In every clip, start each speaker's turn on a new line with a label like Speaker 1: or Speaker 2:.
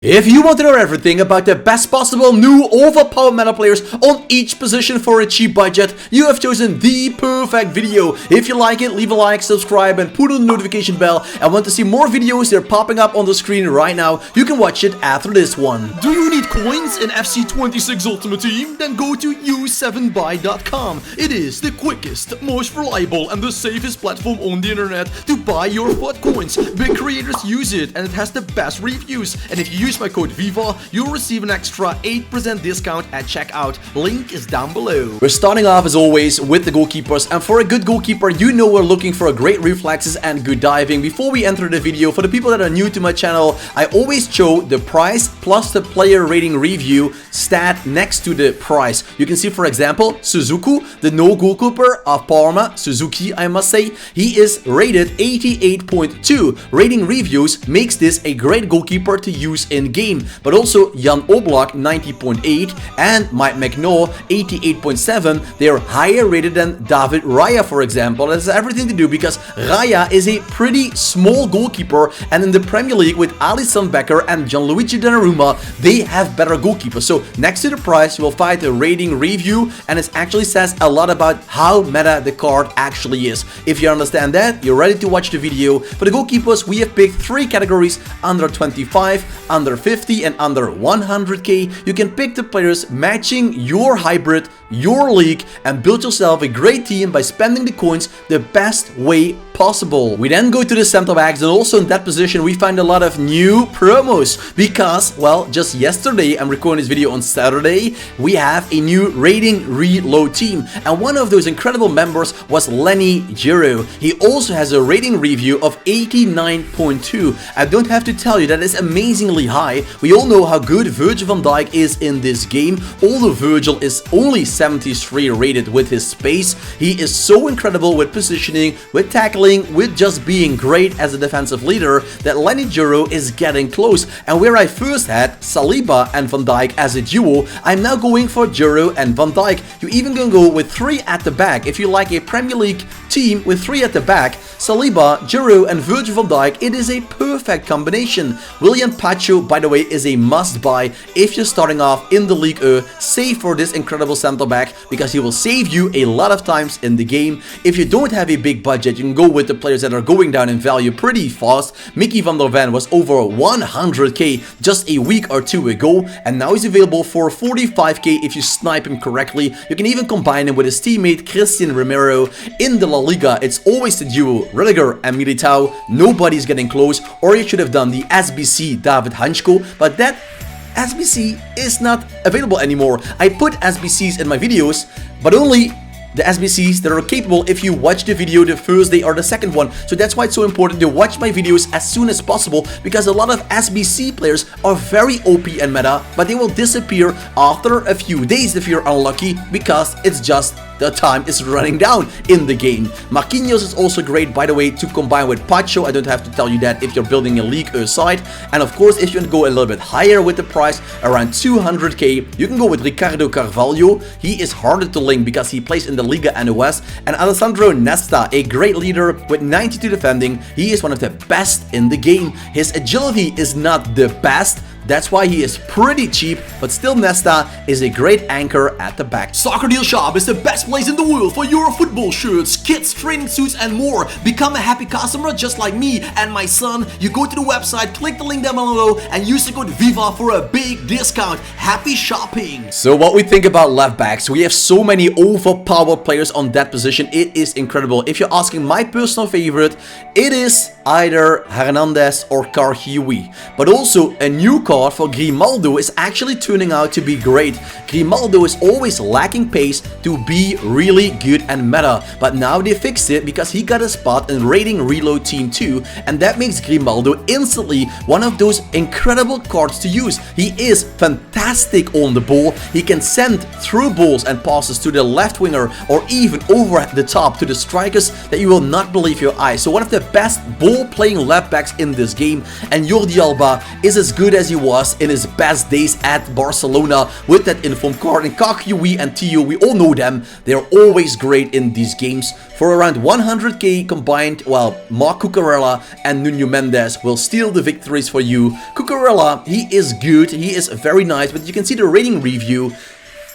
Speaker 1: If you want to know everything about the best possible new overpowered meta players on each position for a cheap budget, you have chosen the perfect video. If you like it, leave a like, subscribe, and put on the notification bell. And want to see more videos, they're popping up on the screen right now. You can watch it after this one. Do you need coins in FC26 Ultimate Team? Then go to u7buy.com. It is the quickest, most reliable, and the safest platform on the internet to buy your FUT coins. Big creators use it, and it has the best reviews. And if you use my code VIVA, you'll receive an extra 8% discount at checkout. Link is down below. We're starting off as always with the goalkeepers, and for a good goalkeeper, you know we're looking for great reflexes and good diving. Before we enter the video, for the people that are new to my channel, I always show the price plus the player rating review stat next to the price. You can see, for example, Suzuku, the no goalkeeper of Parma, Suzuki I must say, he is rated 88.2. Rating reviews makes this a great goalkeeper to use in game, but also Jan Oblak 90.8 and Mike McNaw 88.7. They are higher rated than David Raya, for example. That has everything to do because Raya is a pretty small goalkeeper, and in the Premier League with Alisson Becker and Gianluigi Donnarumma, they have better goalkeepers. So next to the price, you will find the rating review, and it actually says a lot about how meta the card actually is. If you understand that, you're ready to watch the video. For the goalkeepers, we have picked 3 categories: under 25, under 50 and under 100k. You can pick the players matching your hybrid, your league, and build yourself a great team by spending the coins the best way possible. We then go to the center backs, and also in that position we find a lot of new promos because, well, just yesterday, I'm recording this video on Saturday, we have a new rating reload team, and one of those incredible members was Lenny Giro. He also has a rating review of 89.2. I don't have to tell you that is amazingly high. We all know how good Virgil van Dijk is in this game, although Virgil is only 73 rated with his pace. He is so incredible with positioning, with tackling, with just being great as a defensive leader that Lenny Giro is getting close. And where I first had Saliba and Van Dijk as a duo, I'm now going for Giro and Van Dijk. You even can go with 3 at the back. If you like a Premier League team with 3 at the back, Saliba, Giro and Virgil van Dijk, it is a perfect combination. William Pacho, by the way, is a must-buy if you're starting off in the League save for this incredible center back because he will save you a lot of times in the game. If you don't have a big budget, you can go with the players that are going down in value pretty fast. Mickey van der Ven was over 100k just a week or 2 ago, and now he's available for 45k if you snipe him correctly. You can even combine him with his teammate Christian Romero. In the La Liga, it's always the duo Rudiger and Militao. Nobody's getting close, or you should have done the SBC David Hansko, but that SBC is not available anymore. I put SBCs in my videos, but only the SBCs that are capable if you watch the video the first day or the second one. So that's why it's so important to watch my videos as soon as possible, because a lot of SBC players are very OP and meta, but they will disappear after a few days if you're unlucky, because it's just the time is running down in the game. Marquinhos is also great, by the way, to combine with Pacho. I don't have to tell you that if you're building a League side. And of course, if you want to go a little bit higher with the price, around 200k, you can go with Ricardo Carvalho. He is harder to link because he plays in the Liga NOS. And Alessandro Nesta, a great leader with 92 defending. He is one of the best in the game. His agility is not the best. That's why he is pretty cheap, but still Nesta is a great anchor at the back. Soccer Deal Shop is the best place in the world for your football shirts, kits, training suits and more. Become a happy customer just like me and my son. You go to the website, click the link down below and use the code VIVA for a big discount. Happy shopping! So what we think about left backs, we have so many overpowered players on that position. It is incredible. If you're asking my personal favorite, it is either Hernandez or Carhuey. But also a new card for Grimaldo is actually turning out to be great. Grimaldo is always lacking pace to be really good and meta, but now they fixed it because he got a spot in rating reload team 2, and that makes Grimaldo instantly one of those incredible cards to use. He is fantastic on the ball. He can send through balls and passes to the left winger or even over the top to the strikers that you will not believe your eyes. So one of the best ball playing left backs in this game, and Jordi Alba is as good as he was was in his best days at Barcelona with that informed card. And Kakui and Tio, we all know them. They're always great in these games. For around 100k combined, well, Marc Cucurella and Nuno Mendes will steal the victories for you. Cucurella, he is good, he is very nice, but you can see the rating review.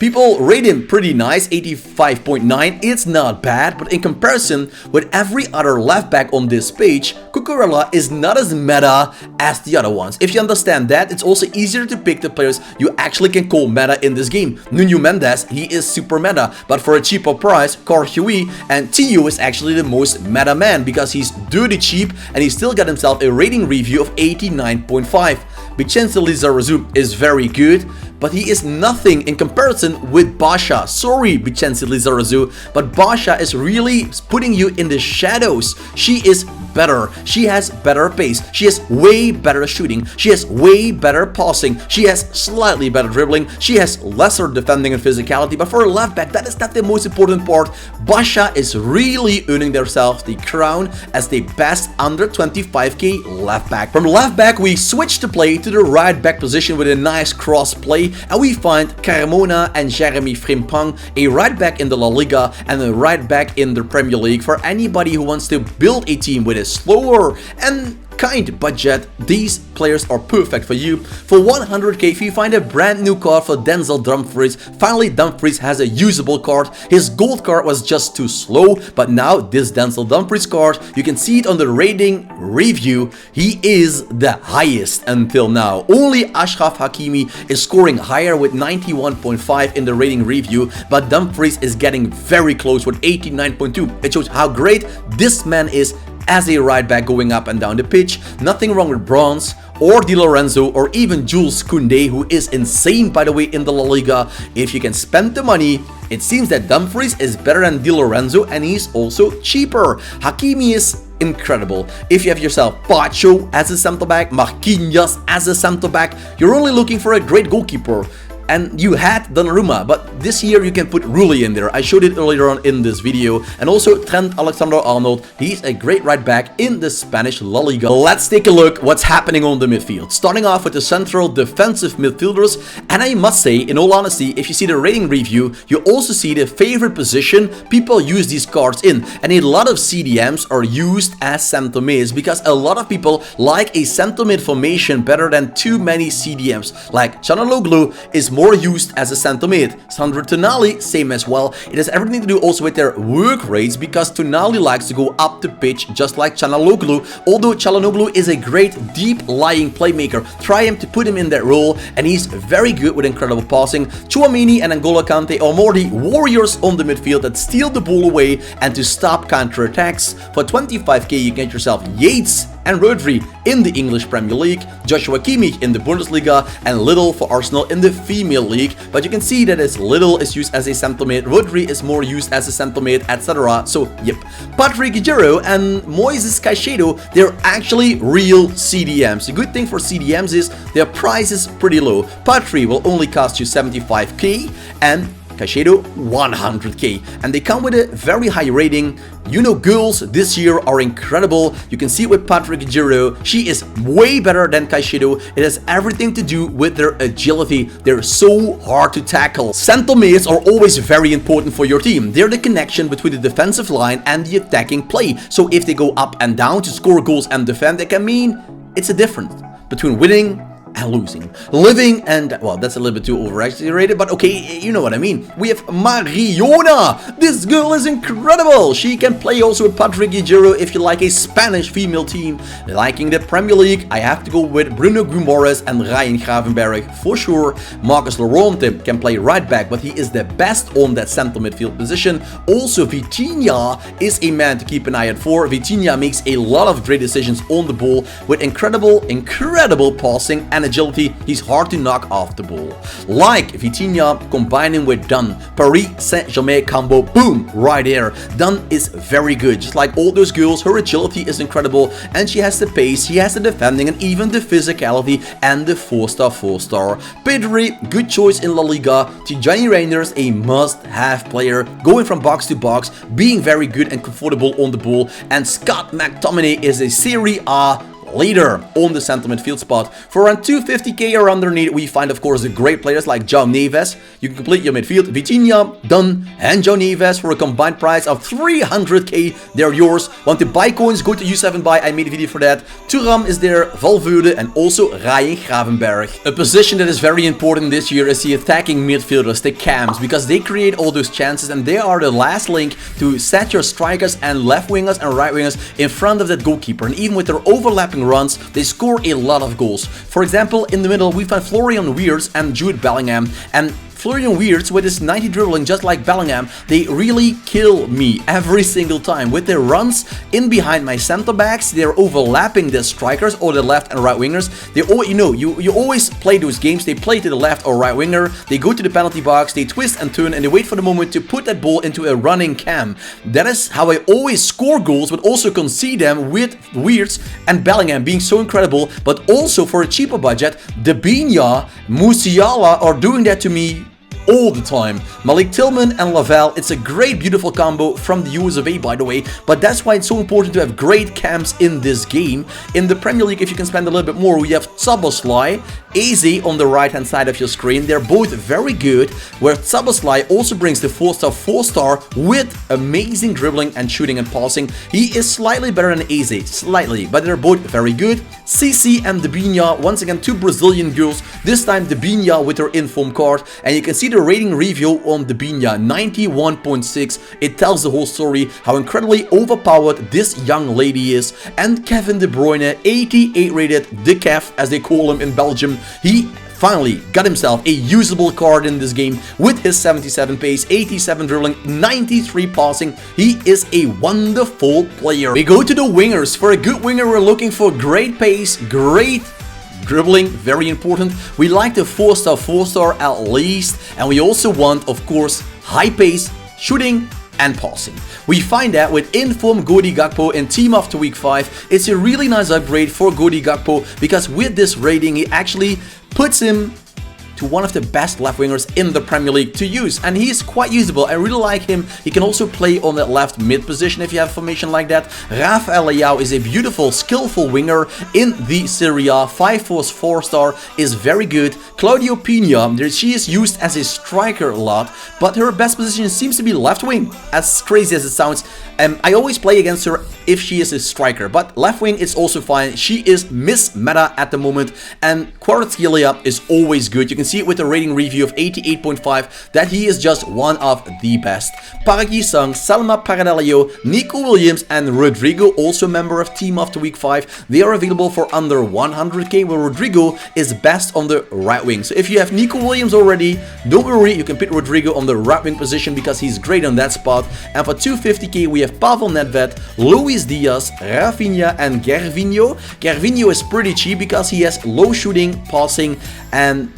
Speaker 1: People rate him pretty nice, 85.9. It's not bad, but in comparison with every other left back on this page, Cucurella is not as meta as the other ones. If you understand that, it's also easier to pick the players you actually can call meta in this game. Nuno Mendes, he is super meta, but for a cheaper price, Kakui and Tio is actually the most meta man because he's dirty cheap and he still got himself a rating review of 89.5. Vincenzo Lizarazu is very good, but he is nothing in comparison with Basha. Sorry, Vincenzo Lizarazu, but Basha is really putting you in the shadows. She is better. She has better pace. She has way better shooting. She has way better passing. She has slightly better dribbling. She has lesser defending and physicality, but for a left back, that is not the most important part. Basha is really earning themselves the crown as the best under 25k left back. From left back, we switch to play to the right back position with a nice cross play, and we find Carmona and Jeremy Frimpong, a right back in the La Liga and a right back in the Premier League. For anybody who wants to build a team with a slower and kind budget, these players are perfect for you. For 100k, you find a brand new card for Denzel Dumfries. Finally, Dumfries has a usable card. His gold card was just too slow, but now this Denzel Dumfries card, you can see it on the rating review. He is the highest until now. Only Achraf Hakimi is scoring higher with 91.5 in the rating review, but Dumfries is getting very close with 89.2. It shows how great this man is as a right back going up and down the pitch. Nothing wrong with Bronze or Di Lorenzo or even Jules Koundé, who is insane by the way in the La Liga. If you can spend the money, it seems that Dumfries is better than Di Lorenzo and he's also cheaper. Hakimi is incredible. If you have yourself Pacho as a center back, Marquinhos as a center back, you're only looking for a great goalkeeper. And you had Donnarumma, but this year you can put Rulli in there. I showed it earlier on in this video. And also Trent Alexander-Arnold, he's a great right back in the Spanish La Liga. Let's take a look what's happening on the midfield. Starting off with the central defensive midfielders. And I must say, in all honesty, if you see the rating review, you also see the favorite position people use these cards in. And a lot of CDMs are used as center mids because a lot of people like a center mid formation better than too many CDMs. Like Çalhanoğlu is more used as a center mid. Sandro Tonali, same as well. It has everything to do also with their work rates because Tonali likes to go up the pitch just like Çalhanoğlu. Although Çalhanoğlu is a great deep lying playmaker, try him to put him in that role and he's very good with incredible passing. Tchouaméni and N'Golo Kante are more the warriors on the midfield that steal the ball away and to stop counter-attacks. For 25k you get yourself Yates and Rodri in the English Premier League, Joshua Kimmich in the Bundesliga, and Little for Arsenal in the Female League. But you can see that as Little is used as a centre mid, Rodri is more used as a centre mid, etc. So, yep. Patrick Guerreiro and Moises Caicedo, they're actually real CDMs. The good thing for CDMs is their price is pretty low. Patri will only cost you 75k and Caicedo 100k, and they come with a very high rating. You know, girls this year are incredible. You can see it with Patrick Guerreiro. She is way better than Caicedo. It has everything to do with their agility. They're so hard to tackle. Centre mids are always very important for your team. They're the connection between the defensive line and the attacking play. So if they go up and down to score goals and defend, it can mean it's a difference between winning and losing, living and, well, that's a little bit too over-exaggerated, but okay, you know what I mean. We have Mariona. This girl is incredible. She can play also with Patrick Guerreiro if you like a Spanish female team. Liking the Premier League, I have to go with Bruno Guimaraes and Ryan Gravenberg for sure. Marcus Llorente can play right back, but he is the best on that center midfield position. Also, Vitinha is a man to keep an eye out for. Vitinha makes a lot of great decisions on the ball with incredible passing and agility. He's hard to knock off the ball. Like Vitinha combining with Dunn, Paris Saint-Germain combo, boom, right there. Dunn is very good. Just like all those girls, her agility is incredible and she has the pace, she has the defending and even the physicality and the 4-star. Pedri, good choice in La Liga. Tijani Reinders, a must-have player, going from box to box, being very good and comfortable on the ball. And Scott McTominay is a Serie A leader on the center midfield spot. For around 250k or underneath, we find, of course, the great players like João Neves. You can complete your midfield. Vitinha, Dunn, and João Neves for a combined price of 300k. They're yours. Want to buy coins? Go to U7Buy. I made a video for that. Thuram is there, Valverde, and also Ryan Gravenberch. A position that is very important this year is the attacking midfielders, the cams, because they create all those chances and they are the last link to set your strikers and left wingers and right wingers in front of that goalkeeper. And even with their overlapping runs, they score a lot of goals. For example, in the middle, we find Florian Wirtz and Jude Bellingham. And Florian Wirtz, with his 90 dribbling, just like Bellingham, they really kill me every single time. With their runs in behind my center backs, they're overlapping the strikers or the left and right wingers. They all, you always play those games. They play to the left or right winger. They go to the penalty box, they twist and turn, and they wait for the moment to put that ball into a running cam. That is how I always score goals, but also concede them with Wirtz and Bellingham being so incredible. But also for a cheaper budget, Debinya, Musiala are doing that to me all the time. Malik Tillman and Lavelle, it's a great, beautiful combo from the US of A, by the way, but that's why it's so important to have great cams in this game. In the Premier League, if you can spend a little bit more, we have Szoboszlai, Eze on the right hand side of your screen. They're both very good, where Szoboszlai also brings the 4-star with amazing dribbling and shooting and passing. He is slightly better than Eze, slightly, but they're both very good. CC and Debinya, once again, two Brazilian girls, this time Debinya with her inform card, and you can see the rating review on Debinya, 91.6. It tells the whole story, how incredibly overpowered this young lady is. And Kevin De Bruyne, 88 rated, De Kev, as they call him in Belgium. He finally got himself a usable card in this game with his 77 pace, 87 dribbling, 93 passing. He is a wonderful player. We go to the wingers. For a good winger, we're looking for great pace, great dribbling, very important. We like the 4-star at least, and we also want, of course, high pace, shooting, and passing. We find that with Inform Cody Gakpo in Team After Week 5. It's a really nice upgrade for Cody Gakpo, because with this rating, he actually puts him to one of the best left wingers in the Premier League to use, and he is quite usable. I really like him. He can also play on that left mid position if you have a formation like that. Rafael Leao is a beautiful, skillful winger in the Serie A. 4-star is very good. Claudio Pina, she is used as a striker a lot, but her best position seems to be left wing, as crazy as it sounds. I always play against her if she is a striker, but left wing is also fine. She is Miss Meta at the moment, and Kvaratskhelia is always good. You can see it with a rating review of 88.5 that he is just one of the best. Park Ji-sung, Salma Paradellio, Nico Williams, and Rodrigo, also member of Team After Week 5. They are available for under 100k, where Rodrigo is best on the right wing. So if you have Nico Williams already, don't worry, you can pick Rodrigo on the right wing position because he's great on that spot. And for 250k, we have Pavel Nedved, Luis Diaz, Rafinha, and Gervinho. Gervinho is pretty cheap because he has low shooting, passing, and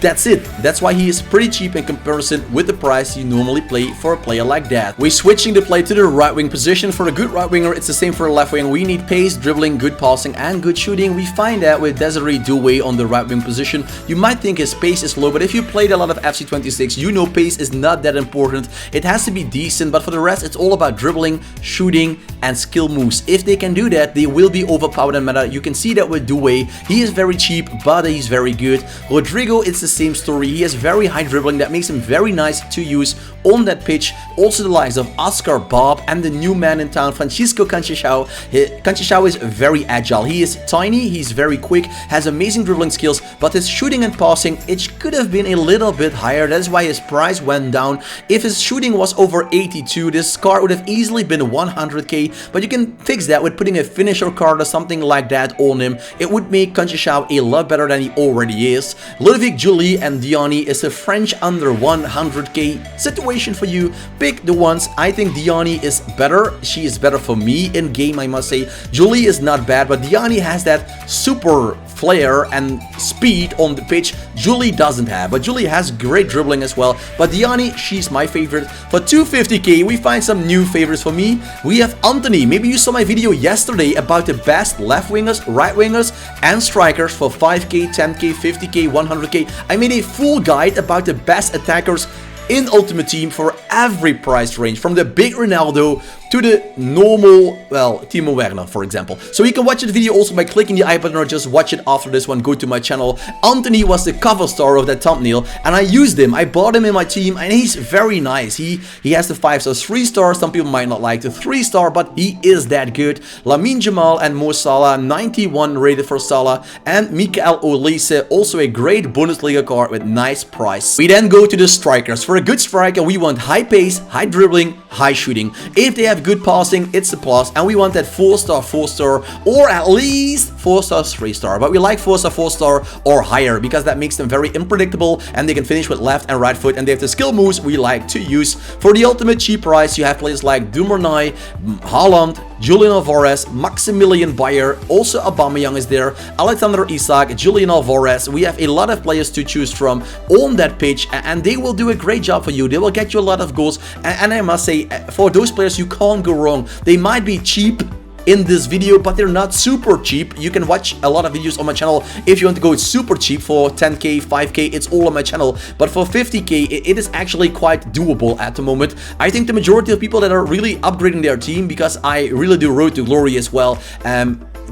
Speaker 1: that's it. That's why he is pretty cheap in comparison with the price you normally play for a player like that. We're switching the play to the right wing position. For a good right winger, it's the same for a left wing. We need pace, dribbling, good passing, and good shooting. We find that with Desiree Doué on the right wing position. You might think his pace is low, but if you played a lot of FC26, you know pace is not that important. It has to be decent, but for the rest, it's all about dribbling, shooting, and skill moves. If they can do that, they will be overpowered in meta. You can see that with Doué. He is very cheap, but he's very good. Rodrigo, it's the same story. He has very high dribbling that makes him very nice to use on that pitch. Also the likes of Oscar Bob and the new man in town, Francisco Conceição. Conceição is very agile. He is tiny, he's very quick, has amazing dribbling skills, but his shooting and passing, it could have been a little bit higher. That's why his price went down. If his shooting was over 82, this card would have easily been 100k, but you can fix that with putting a finisher card or something like that on him. It would make Conceição a lot better than he already is. Ludovic Julie and Diani is a French under 100k situation for you. Pick the ones. I think Diani is better. She is better for me in game, I must say. Julie is not bad, but Diani has that super flair and speed on the pitch Julie doesn't have, but Julie has great dribbling as well. But Diani, she's my favorite. For 250k, we find some new favorites for me. We have Anthony. Maybe you saw my video yesterday about the best left wingers, right wingers, and strikers for 5k, 10k, 50k, 100k. I made a full guide about the best attackers in Ultimate Team for every price range, from the big Ronaldo to the normal, well, Timo Werner, for example. So you can watch the video also by clicking the I button or just watch it after this one. Go to my channel. Anthony was the cover star of that thumbnail, and I used him. I bought him in my team, and he's very nice. He has the 5 stars, 3 stars. Some people might not like the 3 star, but he is that good. Lamine Jamal and Mo Salah, 91 rated for Salah, and Mikael Olise, also a great Bundesliga card with nice price. We then go to the strikers. For a good striker, we want high pace, high dribbling, high shooting. If they have good passing, it's a plus, and we want that 4-star, 4-star, or at least 4-star, 3-star. But we like 4-star, 4-star or higher because that makes them very unpredictable, and they can finish with left and right foot, and they have the skill moves we like to use. For the ultimate cheap price, you have players like Dumernay, Haaland, Julian Alvarez, Maximilian Bayer, also Aubameyang is there, Alexander Isak, Julian Alvarez. We have a lot of players to choose from on that pitch, and they will do a great job for you. They will get you a lot of goals, and I must say, for those players, you can't go wrong. They might be cheap in this video, but they're not super cheap. You can watch a lot of videos on my channel if you want to go super cheap for 10k, 5k, it's all on my channel. But for 50k, it is actually quite doable at the moment. I think the majority of people that are really upgrading their team, because I really do Road to Glory as well,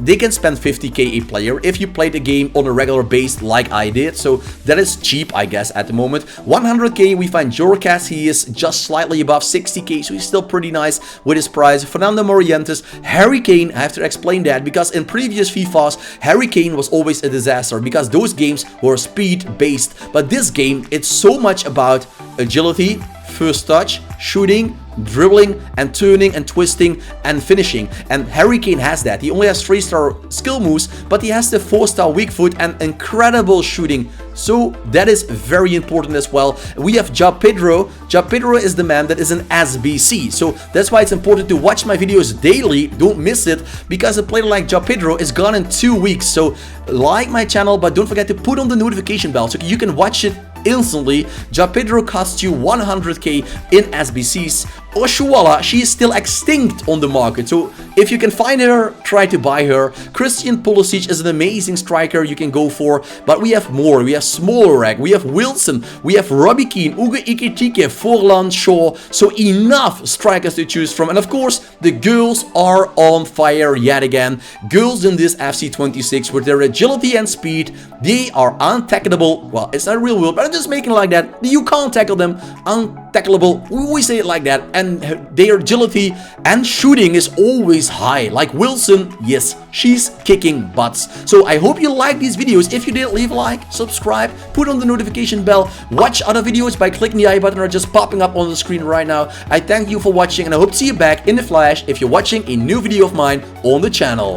Speaker 1: they can spend 50k a player if you play the game on a regular base like I did. So that is cheap, I guess, at the moment. 100k, we find Jorkas. He is just slightly above 60k, so he's still pretty nice with his price. Fernando Morientes, Harry Kane, I have to explain that because in previous FIFAs, Harry Kane was always a disaster because those games were speed based. But this game, it's so much about agility, first touch, shooting, dribbling and turning and twisting and finishing, and Harry Kane has that. He only has 3-star skill moves, but he has the 4-star weak foot and incredible shooting, so that is very important as well. We have João Pedro. João Pedro is the man that is an SBC, so that's why it's important to watch my videos daily. Don't miss it, because a player like João Pedro is gone in 2 weeks. So like my channel, but don't forget to put on the notification bell so you can watch it instantly. João Pedro costs you 100k in SBCs. Oshuala, she is still extinct on the market, so if you can find her, try to buy her. Christian Pulisic is an amazing striker you can go for, but we have more. We have Smolarek, we have Wilson, we have Robbie Keane, Ugo Ekitike, Forlan, Shaw, so enough strikers to choose from. And of course, the girls are on fire yet again. Girls in this FC26 with their agility and speed, they are untackleable. Well, it's not a real word, but I'm just making it like that. You can't tackle them. Untackleable, we say it like that. And their agility and shooting is always high. Like Wilson, yes, she's kicking butts. So I hope you like these videos. If you did, leave a like, subscribe, put on the notification bell, watch other videos by clicking the I button or just popping up on the screen right now. I thank you for watching, and I hope to see you back in the flash if you're watching a new video of mine on the channel.